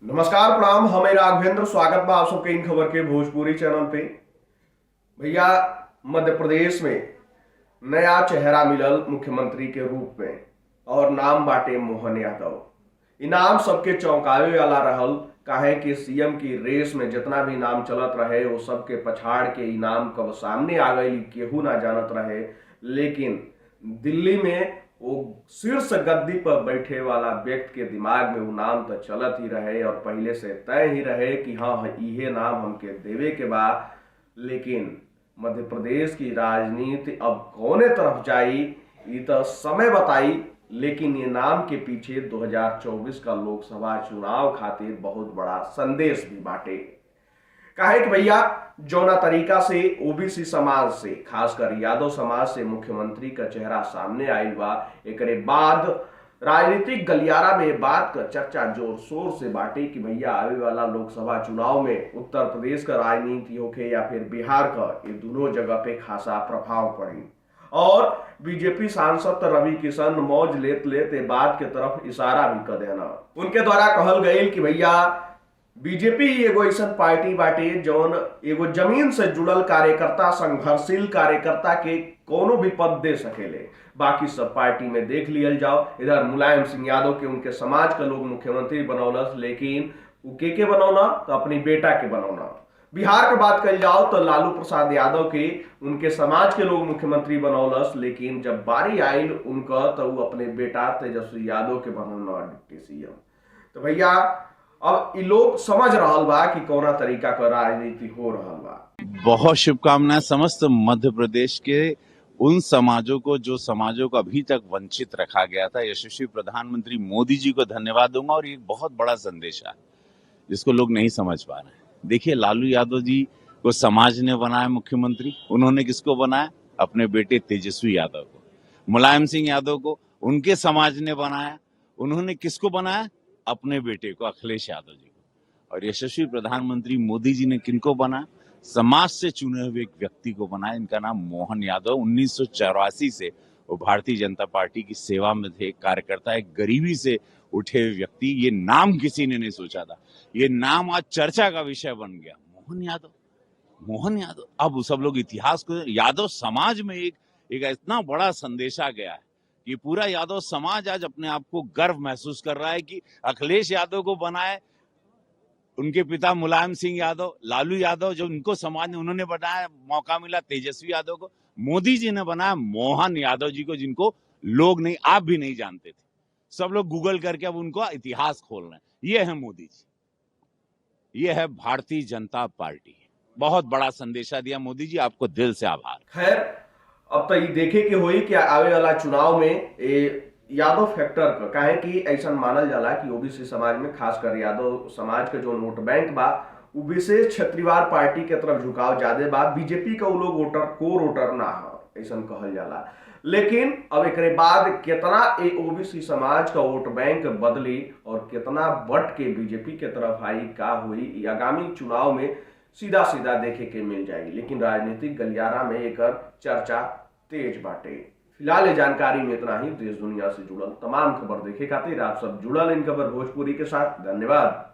नमस्कार प्रणाम, हमें राघवेंद्र स्वागत बा आप सबके इन खबर के भोजपुरी चैनल पे। भैया, मध्य प्रदेश में नया चेहरा मिलल मुख्यमंत्री के रूप में और नाम बाटे मोहन यादव। इनाम सबके चौंकावे वाला रहल, काहे कि सीएम की रेस में जितना भी नाम चलत रहे वो सबके पछाड़ के इनाम कब सामने आ गई केहू ना जानत रहे। लेकिन दिल्ली में वो शीर्ष गद्दी पर बैठे वाला व्यक्ति के दिमाग में वो नाम तो चलत ही रहे और पहले से तय ही रहे कि हाँ इहे नाम हमके देवे के बाद। लेकिन मध्य प्रदेश की राजनीति अब कौने तरफ जाई ये तो समय बताई। लेकिन ये नाम के पीछे 2024 का लोकसभा चुनाव खातिर बहुत बड़ा संदेश भी बाटे। काहे कि भैया, जौना तरीका से ओबीसी समाज से, खासकर यादव समाज से मुख्यमंत्री का चेहरा सामने आयल बा, एकरे बाद राजनीतिक गलियारा में बात का चर्चा जोर शोर से बाटे कि भैया आवे वाला लोकसभा चुनाव में उत्तर प्रदेश का राजनीति होके या फिर बिहार का, ये दोनों जगह पे खासा प्रभाव पड़ी। और बीजेपी सांसद रवि किशन मौज लेत लेत बात के तरफ इशारा भी कर देना। उनके द्वारा कहल गई कि भैया बीजेपी एगो ऐसा पार्टी बाटे जौन एगो जमीन से जुड़ल कार्यकर्ता, संघर्षशील कार्यकर्ता के कोनो भी पद दे सकेले। बाकी सब पार्टी में देख लियल जाओ, इधर मुलायम सिंह यादव के उनके समाज के लोग मुख्यमंत्री बनौलस, लेकिन वो के बनौना तो अपनी बेटा के बनौना। बिहार के बात कल जाओ तो लालू प्रसाद यादव के उनके समाज के लोग मुख्यमंत्री बनौलस, लेकिन जब बारी आयल उनका तो वो अपने बेटा तेजस्वी यादव के बनौना डिप्टी सीएम। तो भैया अब इ लोग समझ रहा बा कि कौना तरीका का राजनीति हो रहा बा। बहुत शुभकामनाएं समस्त मध्य प्रदेश के उन समाजों को जो समाजों को अभी तक वंचित रखा गया था। यशस्वी प्रधानमंत्री मोदी जी को धन्यवाद दूंगा और ये बहुत बड़ा संदेश है जिसको लोग नहीं समझ पा रहे हैं। देखिए, लालू यादव जी को समाज ने बनाया मुख्यमंत्री, उन्होंने किसको बनाया? अपने बेटे तेजस्वी यादव को। मुलायम सिंह यादव को उनके समाज ने बनाया, उन्होंने किसको बनाया? अपने बेटे को, अखिलेश यादव जी को। और यशस्वी प्रधानमंत्री मोदी जी ने किनको बनाया? समाज से चुने हुए एक व्यक्ति को बनाया। इनका नाम मोहन यादव। 1984 से वो भारतीय जनता पार्टी की सेवा में थे, कार्यकर्ता, एक गरीबी से उठे हुए व्यक्ति। ये नाम किसी ने नहीं सोचा था, ये नाम आज चर्चा का विषय बन गया। मोहन यादव, मोहन यादव। अब सब लोग इतिहास को, यादव समाज में एक इतना बड़ा संदेश आ गया है कि पूरा यादव समाज आज अपने आप को गर्व महसूस कर रहा है कि अखिलेश यादव को बनाए उनके पिता मुलायम सिंह यादव, लालू यादव जो उनको समाज ने उन्होंने बनाया, मौका मिला तेजस्वी यादव को। मोदी जी ने बनाया मोहन यादव जी को, जिनको लोग नहीं, आप भी नहीं जानते थे। सब लोग गूगल करके अब उनको इतिहास खोल रहे हैं। ये है मोदी जी, ये है भारतीय जनता पार्टी। बहुत बड़ा संदेशा दिया मोदी जी, आपको दिल से आभार। खैर, अब तो ये देखे के होई कि आवे वाला चुनाव में यादव फैक्टर का, काहे कि ऐसा मानल जाला कि ओबीसी समाज में, खासकर यादव समाज के जो वोट बैंक बा वो विशेष क्षेत्रीवार पार्टी के तरफ झुकाव ज्यादा बा। बीजेपी का वो लोग वोटर, कोर वोटर ना है, ऐसा कहल जाला। लेकिन अब एक बाद कितना ओबीसी समाज का वोट बैंक बदली और कितना बट के बीजेपी के तरफ आई, का हुई आगामी चुनाव में सीधा सीधा देखे के मिल जाएगी। लेकिन राजनीतिक गलियारा में एक चर्चा तेज बाटे। फिलहाल ये जानकारी में इतना ही। देश दुनिया से जुड़ल तमाम खबर देखे खातिर आप सब जुड़ल इन खबर भोजपुरी के साथ। धन्यवाद।